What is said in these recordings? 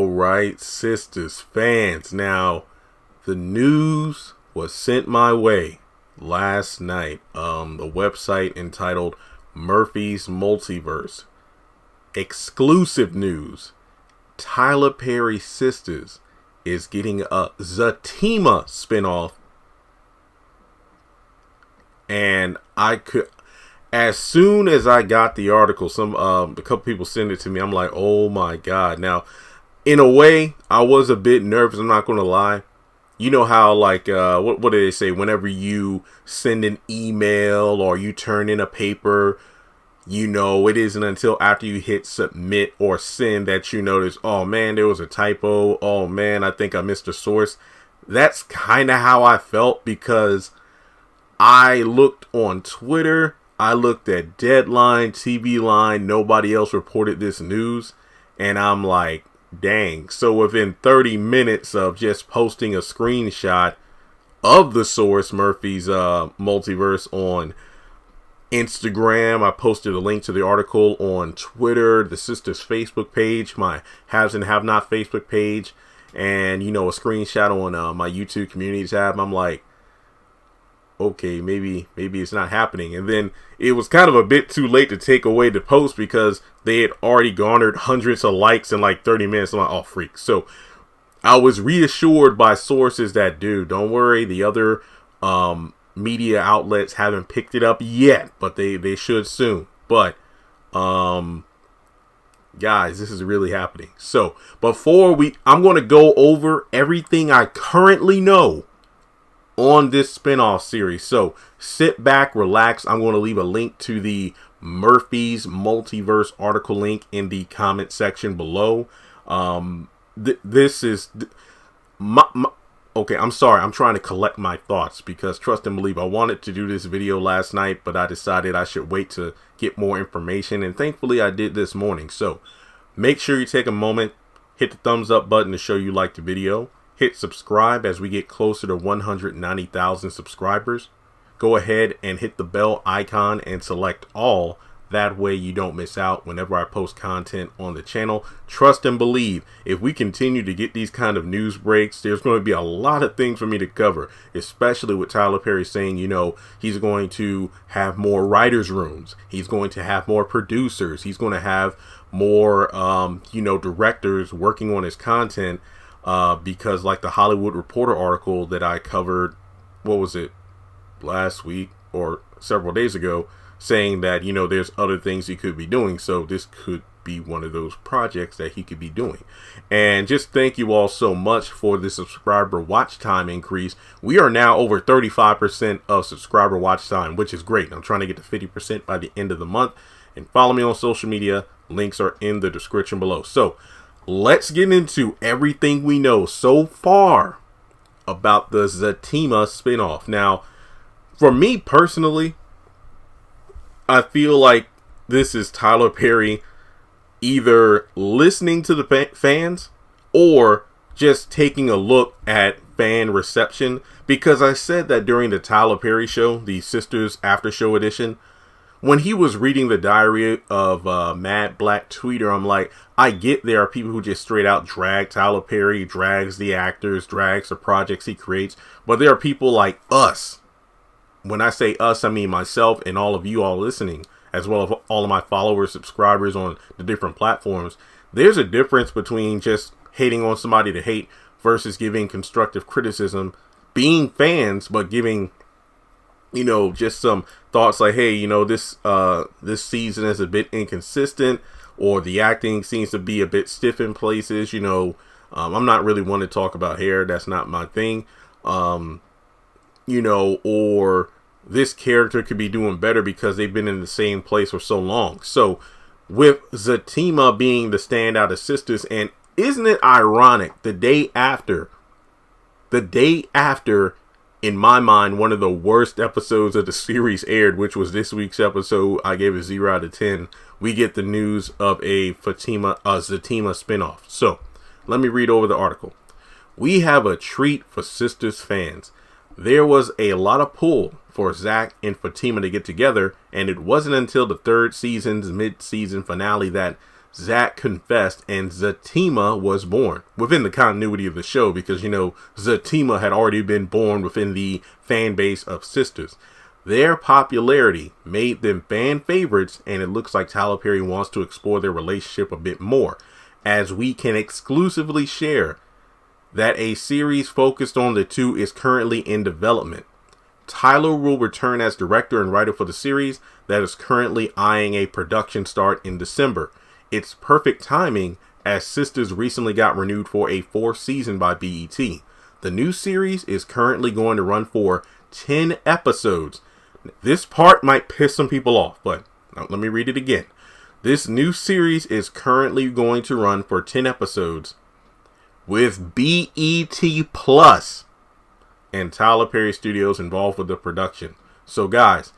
All right, Sistas fans. Now, the news was sent my way last night. The website entitled Murphy's Multiverse. Exclusive news. Tyler Perry Sistas is getting a Zatima spinoff. And as soon as I got the article, a couple people sent it to me. I'm like, oh my God. Now, in a way, I was a bit nervous. I'm not going to lie. You know how, like, what do they say? Whenever you send an email or you turn in a paper, you know, it isn't until after you hit submit or send that you notice, oh man, there was a typo. Oh man, I think I missed a source. That's kind of how I felt, because I looked on Twitter, I looked at Deadline, TV Line, nobody else reported this news, and I'm like, dang. So within 30 minutes of just posting a screenshot of the source, Murphy's Multiverse, on Instagram, I posted a link to the article on Twitter, the Sistas Facebook page, my Haves and Have Not Facebook page, and, you know, a screenshot on my YouTube community tab. I'm like, okay, maybe it's not happening. And then it was kind of a bit too late to take away the post, because they had already garnered hundreds of likes in like 30 minutes. I'm like, oh, freak. So I was reassured by sources that, dude, don't worry, the other media outlets haven't picked it up yet, but they should soon. But guys, this is really happening. So I'm going to go over everything I currently know on this spinoff series. So sit back, relax. I'm going to leave a link to the Murphy's Multiverse article link in the comment section below. This is okay, I'm sorry. I'm trying to collect my thoughts, because trust and believe, I wanted to do this video last night, but I decided I should wait to get more information, and thankfully I did this morning. So make sure you take a moment, hit the thumbs up button to show you like the video. Hit subscribe as we get closer to 190,000 subscribers. Go ahead and hit the bell icon and select all. That way you don't miss out whenever I post content on the channel. Trust and believe, if we continue to get these kind of news breaks, there's going to be a lot of things for me to cover, especially with Tyler Perry saying, you know, he's going to have more writers' rooms. He's going to have more producers. He's going to have more, directors working on his content. Because like the Hollywood Reporter article that I covered, what was it, last week or several days ago, saying that, you know, there's other things he could be doing. So this could be one of those projects that he could be doing. And just thank you all so much for the subscriber watch time increase. We are now over 35% of subscriber watch time, which is great. I'm trying to get to 50% by the end of the month. And follow me on social media. Links are in the description below. So let's get into everything we know so far about the Zatima spinoff. Now, for me personally, I feel like this is Tyler Perry either listening to the fans or just taking a look at fan reception. Because I said that during the Tyler Perry show, the Sisters After Show edition, when he was reading the diary of Mad Black Tweeter, I'm like, I get there are people who just straight out drag Tyler Perry, drags the actors, drags the projects he creates. But there are people like us. When I say us, I mean myself and all of you all listening, as well as all of my followers, subscribers on the different platforms. There's a difference between just hating on somebody to hate versus giving constructive criticism, being fans, but giving, you know, just some thoughts like, hey, you know, this season is a bit inconsistent, or the acting seems to be a bit stiff in places. You know, I'm not really one to talk about hair. That's not my thing. You know, or this character could be doing better because they've been in the same place for so long. So with Zatima being the standout of Sisters, and isn't it ironic, the day after, in my mind, one of the worst episodes of the series aired, which was this week's episode, I gave it 0 out of 10. We get the news of a Zatima spinoff. So let me read over the article. We have a treat for Sisters fans. There was a lot of pull for Zach and Fatima to get together, and it wasn't until the third season's mid-season finale that Zach confessed and Zatima was born within the continuity of the show, because, you know, Zatima had already been born within the fan base of Sistas. Their popularity made them fan favorites, and it looks like Tyler Perry wants to explore their relationship a bit more, as we can exclusively share that a series focused on the two is currently in development. Tyler will return as director and writer for the series that is currently eyeing a production start in December. It's perfect timing, as Sisters recently got renewed for a 4th season by BET. The new series is currently going to run for 10 episodes. This part might piss some people off, but let me read it again. This new series is currently going to run for 10 episodes with BET Plus and Tyler Perry Studios involved with the production. So guys,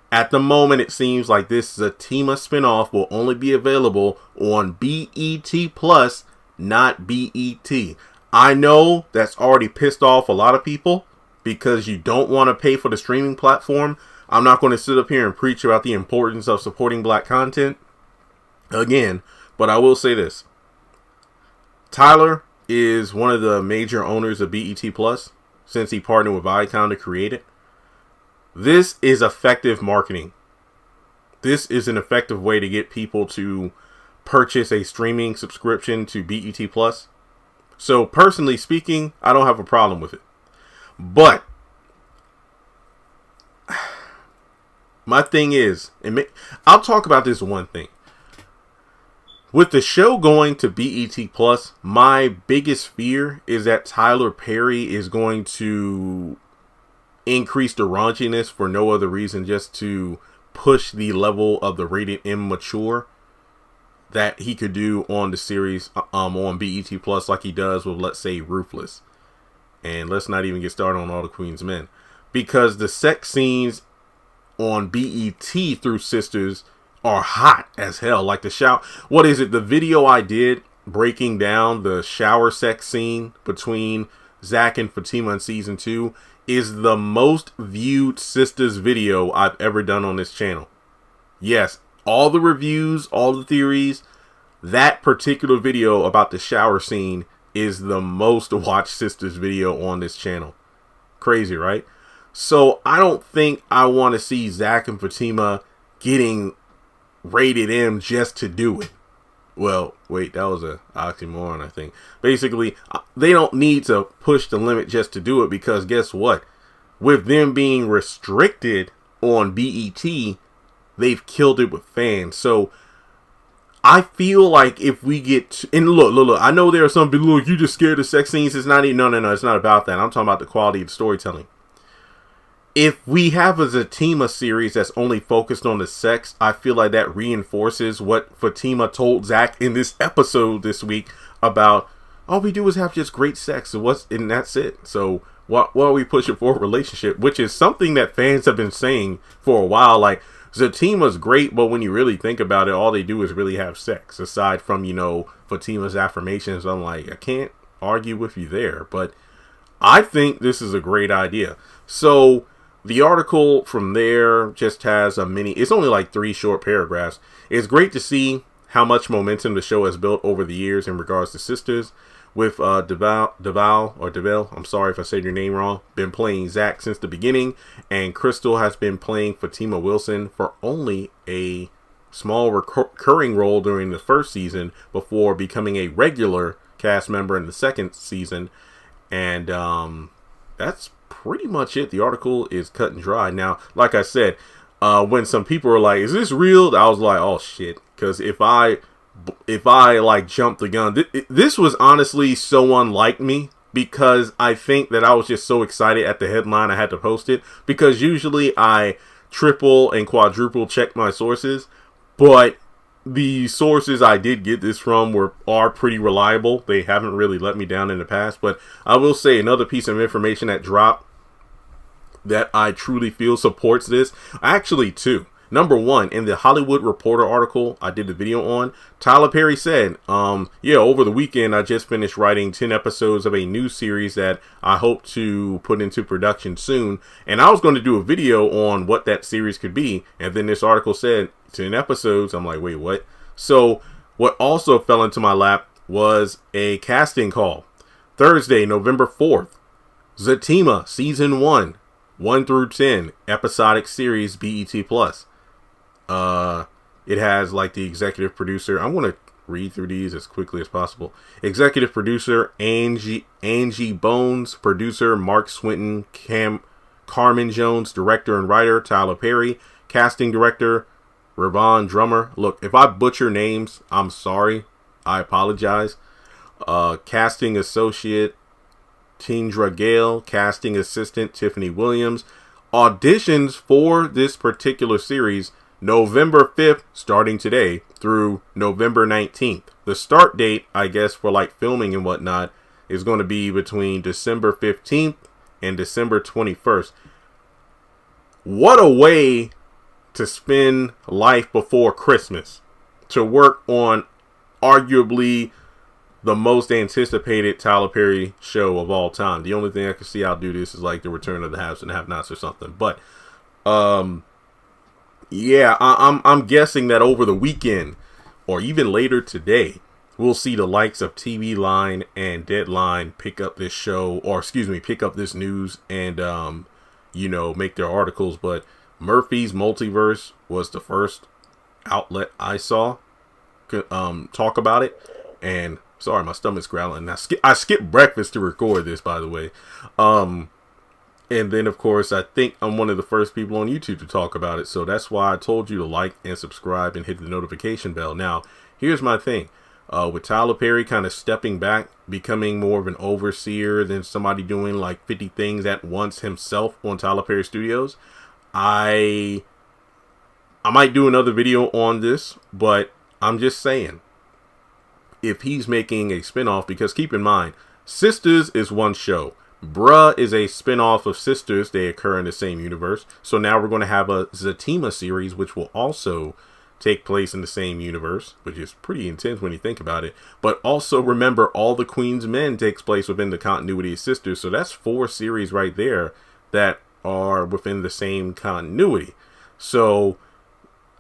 at the moment it seems like this Zatima spinoff will only be available on BET Plus, not BET. I know that's already pissed off a lot of people because you don't want to pay for the streaming platform. I'm not going to sit up here and preach about the importance of supporting black content again, but I will say this. Tyler is one of the major owners of BET Plus since he partnered with Viacom to create it. This is effective marketing. This is an effective way to get people to purchase a streaming subscription to BET Plus. So personally speaking, I don't have a problem with it. But my thing is, I'll talk about this one thing. With the show going to BET Plus, my biggest fear is that Tyler Perry is going to increase the raunchiness for no other reason, just to push the level of the rated M mature that he could do on the series on BET Plus, like he does with, let's say, Ruthless. And let's not even get started on All the Queen's Men, because the sex scenes on BET through Sisters are hot as hell. Like the video I did breaking down the shower sex scene between Zach and Fatima in season 2 is the most viewed Sisters video I've ever done on this channel. Yes, all the reviews, all the theories, that particular video about the shower scene is the most watched Sisters video on this channel. Crazy, right? So I don't think I want to see Zach and Fatima getting rated M just to do it. Well, wait, that was a oxymoron, I think. Basically, they don't need to push the limit just to do it, because guess what? With them being restricted on BET, they've killed it with fans. So I feel like if we get and look, I know there are some people, look, you just scared of sex scenes. It's not even, no, it's not about that. I'm talking about the quality of the storytelling. If we have a Zatima series that's only focused on the sex, I feel like that reinforces what Fatima told Zach in this episode this week about, all we do is have just great sex, and that's it. So why are we pushing for a relationship? Which is something that fans have been saying for a while. Like, Zatima's great, but when you really think about it, all they do is really have sex. Aside from, Fatima's affirmations, I'm like, I can't argue with you there. But I think this is a great idea. So the article from there just has it's only like 3 short paragraphs. It's great to see how much momentum the show has built over the years in regards to Sisters, with Devale, I'm sorry if I said your name wrong, been playing Zach since the beginning, and Crystal has been playing Fatima Wilson for only a small recurring role during the 1st season before becoming a regular cast member in the 2nd season. And that's pretty much it. The article is cut and dry. Now, like I said, when some people were like, is this real? I was like, oh shit. Because if I like jumped the gun, this was honestly so unlike me, because I think that I was just so excited at the headline I had to post it, because usually I triple and quadruple check my sources, but the sources I did get this from are pretty reliable. They haven't really let me down in the past. But I will say another piece of information that dropped that I truly feel supports this. Actually, 2. Number 1, in the Hollywood Reporter article I did the video on, Tyler Perry said, over the weekend I just finished writing 10 episodes of a new series that I hope to put into production soon. And I was going to do a video on what that series could be. And then this article said 10 episodes. I'm like, wait, what? So What also fell into my lap was a casting call. Thursday, November 4th, Zatima Season 1, 1 through 10, episodic series BET Plus. It has like the executive producer. I'm going to read through these as quickly as possible. Executive producer Angie Bones, producer Mark Swinton, Carmen Jones, director and writer Tyler Perry, casting director Ravon Drummer. Look, if I butcher names, I'm sorry. I apologize. Casting associate Tindra Gale, casting assistant Tiffany Williams. Auditions for this particular series November 5th, starting today, through November 19th. The start date, I guess, for like filming and whatnot, is going to be between December 15th and December 21st. What a way to spend life before Christmas. To work on arguably the most anticipated Tyler Perry show of all time. The only thing I can see I'll do this is like the Return of the Haves and Have-Nots or something. But, yeah, I'm guessing that over the weekend or even later today, we'll see the likes of TV Line and Deadline pick up this show, or excuse me, pick up this news and, make their articles. But Murphy's Multiverse was the first outlet I saw talk about it. And sorry, my stomach's growling. I skipped breakfast to record this, by the way. And then, of course, I think I'm one of the first people on YouTube to talk about it. So that's why I told you to like and subscribe and hit the notification bell. Now, here's my thing. With Tyler Perry kind of stepping back, becoming more of an overseer than somebody doing like 50 things at once himself on Tyler Perry Studios, I might do another video on this, but I'm just saying, if he's making a spinoff, because keep in mind, Sistas is one show. Bruh is a spinoff of Sisters. They occur in the same universe. So now we're going to have a Zatima series, which will also take place in the same universe, which is pretty intense when you think about it. But also remember, All the Queen's Men takes place within the continuity of Sisters. So that's 4 series right there that are within the same continuity. So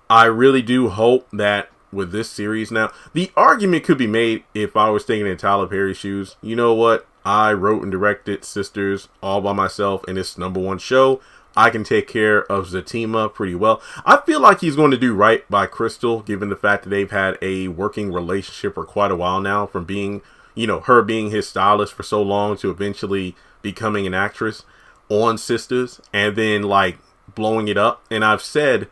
I really do hope that with this series now, the argument could be made if I was thinking in Tyler Perry's shoes. You know what? I wrote and directed Sisters all by myself in this #1 show. I can take care of Zatima pretty well. I feel like he's going to do right by Crystal, given the fact that they've had a working relationship for quite a while now, from being, her being his stylist for so long to eventually becoming an actress on Sisters and then like blowing it up. And I've said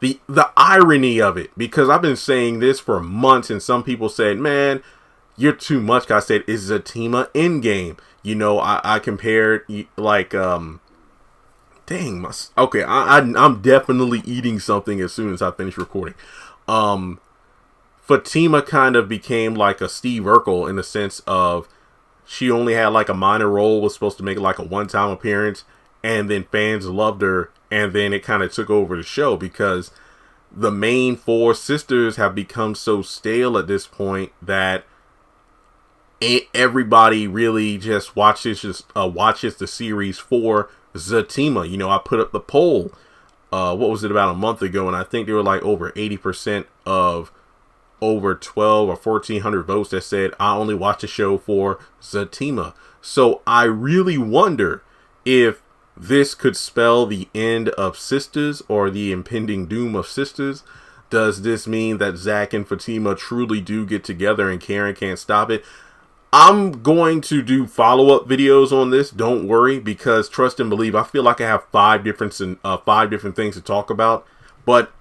the irony of it, because I've been saying this for months and some people said, man, you're too much. I said, is Zatima in game? I compared like, I'm definitely eating something as soon as I finish recording. Fatima kind of became like a Steve Urkel in the sense of she only had like a minor role, was supposed to make like a one-time appearance, and then fans loved her, and then it kind of took over the show because the main 4 sisters have become so stale at this point that everybody really just watches the series for Zatima. I put up the poll, what was it, about a month ago, and I think there were like over 80% of over 12 or 1,400 votes that said I only watch the show for Zatima. So I really wonder if this could spell the end of Sisters or the impending doom of Sisters. Does this mean that Zach and Fatima truly do get together and Karen can't stop it? I'm going to do follow-up videos on this. Don't worry, because trust and believe, I feel like I have 5 different things to talk about. But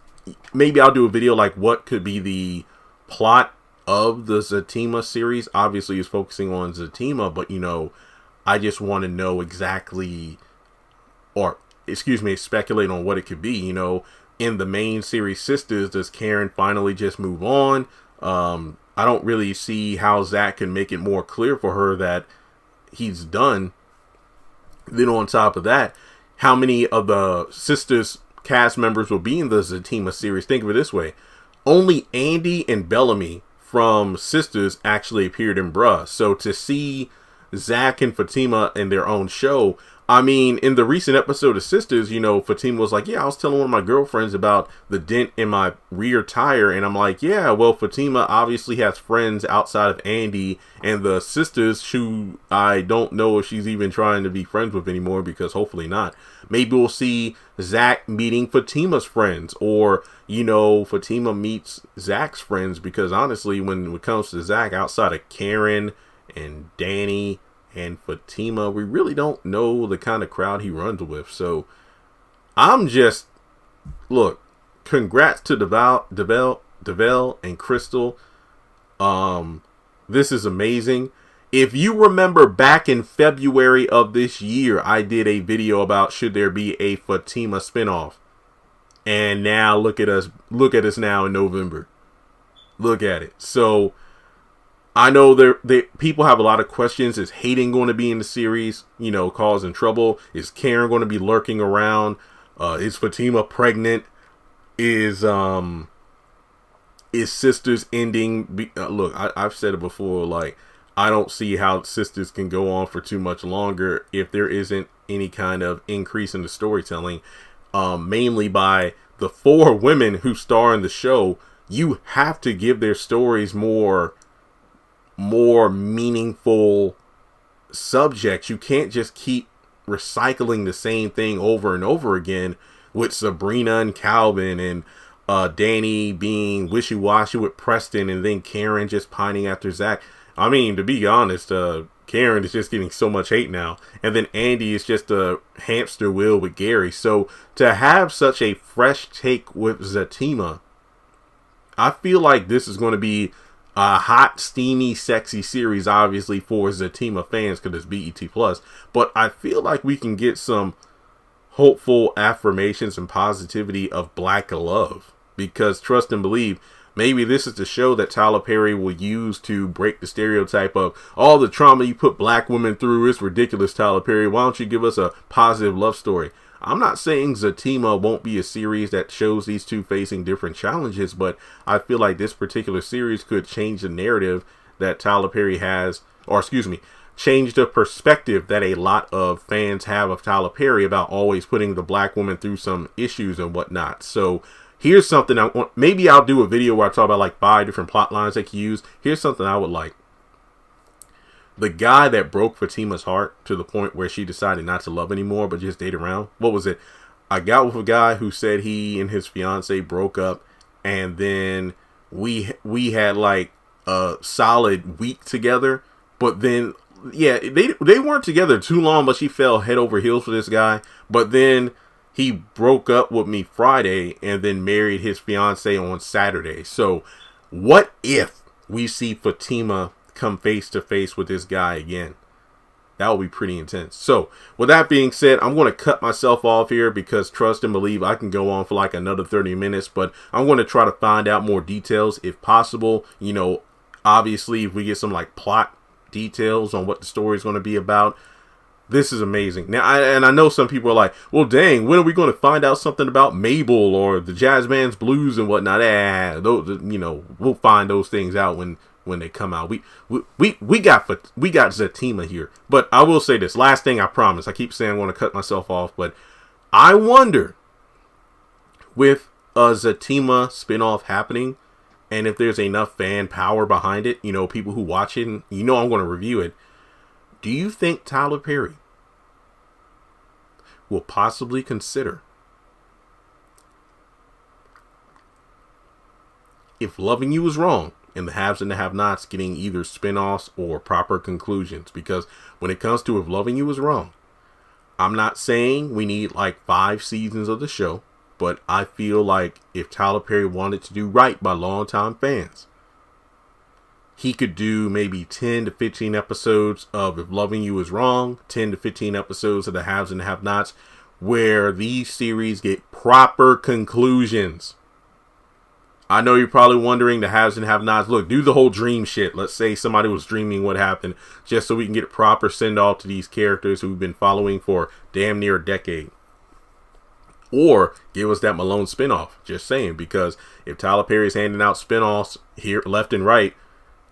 maybe I'll do a video like what could be the plot of the Zatima series. Obviously, it's focusing on Zatima, but I just want to know exactly, speculate on what it could be. In the main series Sisters, does Karen finally just move on? I don't really see how Zach can make it more clear for her that he's done. Then on top of that, how many of the Sisters cast members will be in the Zatima series? Think of it this way. Only Andy and Bellamy from Sisters actually appeared in Bruh. So to see Zach and Fatima in their own show, I mean, in the recent episode of Sistas, you know, Fatima was like, yeah, I was telling one of my girlfriends about the dent in my rear tire. And I'm like, yeah, well, Fatima obviously has friends outside of Andy and the sisters who I don't know if she's even trying to be friends with anymore, because hopefully not. Maybe we'll see Zach meeting Fatima's friends, or, you know, Fatima meets Zach's friends, because honestly, when it comes to Zach, outside of Karen and Danny and Fatima, we really don't know the kind of crowd he runs with. So I'm just, look, congrats to Devell and Crystal. This is amazing. If you remember back in February of this year, I did a video about should there be a Fatima spinoff. And now look at us now in November. Look at it. So I know people have a lot of questions. Is Hayden going to be in the series, you know, causing trouble? Is Karen going to be lurking around? Is Fatima pregnant? Is Sisters ending? Look, I've said it before, like, I don't see how Sisters can go on for too much longer if there isn't any kind of increase in the storytelling, mainly by the 4 women who star in the show. You have to give their stories more meaningful subjects. You can't just keep recycling the same thing over and over again, with Sabrina and Calvin and Danny being wishy-washy with Preston, and then Karen just pining after Zach. I mean, to be honest, Karen is just getting so much hate now, and then Andy is just a hamster wheel with Gary. So to have such a fresh take with Zatima, I feel like this is going to be a hot, steamy, sexy series, obviously, for Zatima fans, because it's BET+. But I feel like we can get some hopeful affirmations and positivity of black love. Because trust and believe, maybe this is the show that Tyler Perry will use to break the stereotype of all the trauma you put black women through is ridiculous, Tyler Perry. Why don't you give us a positive love story? I'm not saying Zatima won't be a series that shows these two facing different challenges, but I feel like this particular series could change the narrative that Tyler Perry has, or excuse me, change the perspective that a lot of fans have of Tyler Perry about always putting the black woman through some issues and whatnot. So here's something I want. Maybe I'll do a video where I talk about like 5 different plot lines they can use. Here's something I would like. The guy that broke Fatima's heart to the point where she decided not to love anymore, but just date around. What was it? I got with a guy who said he and his fiance broke up, and then we had like a solid week together. But then, yeah, they weren't together too long, but she fell head over heels for this guy. But then he broke up with me Friday and then married his fiance on Saturday. So what if we see Fatima come face to face with this guy again? That would be pretty intense. So with that being said, I'm going to cut myself off here, because trust and believe I can go on for like another 30 minutes, but I'm going to try to find out more details if possible. You know, obviously if we get some like plot details on what the story is going to be about, this is amazing. Now, I know some people are like, well, dang, when are we going to find out something about Mabel or the Jazz Man's Blues and whatnot? Those, you know, we'll find those things out when they come out. We got Zatima here. But I will say this last thing, I promise. I keep saying I want to cut myself off, but I wonder, with a Zatima spinoff happening, and if there's enough fan power behind it, you know, people who watch it, and you know I'm going to review it. Do you think Tyler Perry will possibly consider, If Loving You Is Wrong, and the haves and the have-nots getting either spin-offs or proper conclusions? Because when it comes to If Loving You Is Wrong, I'm not saying we need like 5 seasons of the show, but I feel like if Tyler Perry wanted to do right by longtime fans, he could do maybe 10 to 15 episodes of If Loving You Is Wrong, 10 to 15 episodes of the haves and the have-nots, where these series get proper conclusions. I know you're probably wondering, the haves and have-nots, look, do the whole dream shit. Let's say somebody was dreaming what happened, just so we can get a proper send-off to these characters who we've been following for damn near a decade. Or give us that Malone spinoff. Just saying, because if Tyler Perry's handing out spinoffs here left and right,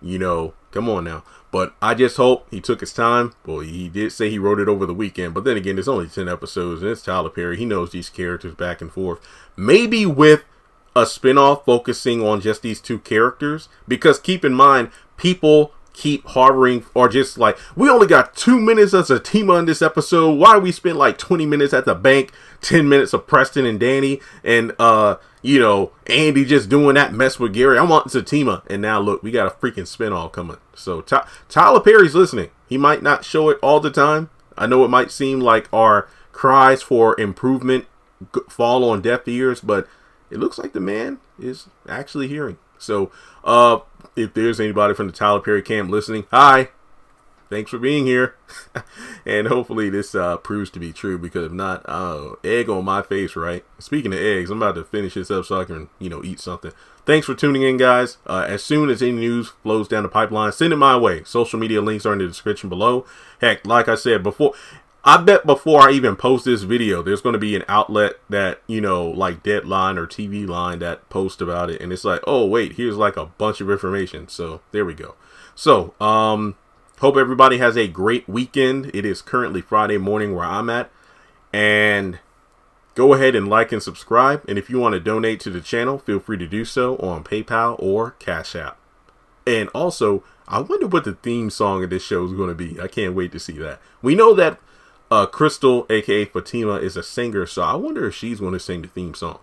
you know, come on now. But I just hope he took his time. Well, he did say he wrote it over the weekend. But then again, there's only 10 episodes. And it's Tyler Perry. He knows these characters back and forth. Maybe with a spinoff focusing on just these two characters. Because keep in mind, people keep harboring or just like, we only got 2 minutes of Zatima in this episode. Why we spent like 20 minutes at the bank, 10 minutes of Preston and Danny, and Andy just doing that mess with Gary. I want Zatima. And now look, we got a freaking spinoff coming. So Tyler Perry's listening. He might not show it all the time. I know it might seem like our cries for improvement fall on deaf ears, but it looks like the man is actually hearing. So, if there's anybody from the Tyler Perry camp listening, hi, thanks for being here. And hopefully this proves to be true, because if not, egg on my face, right? Speaking of eggs, I'm about to finish this up so I can, eat something. Thanks for tuning in, guys. As soon as any news flows down the pipeline, send it my way. Social media links are in the description below. Heck, like I said before, I bet before I even post this video, there's going to be an outlet that, like Deadline or TV Line that post about it. And it's like, oh, wait, here's like a bunch of information. So there we go. So, hope everybody has a great weekend. It is currently Friday morning where I'm at. And go ahead and like and subscribe. And if you want to donate to the channel, feel free to do so on PayPal or Cash App. And also, I wonder what the theme song of this show is going to be. I can't wait to see that. We know that Crystal, aka Fatima, is a singer, so I wonder if she's going to sing the theme song.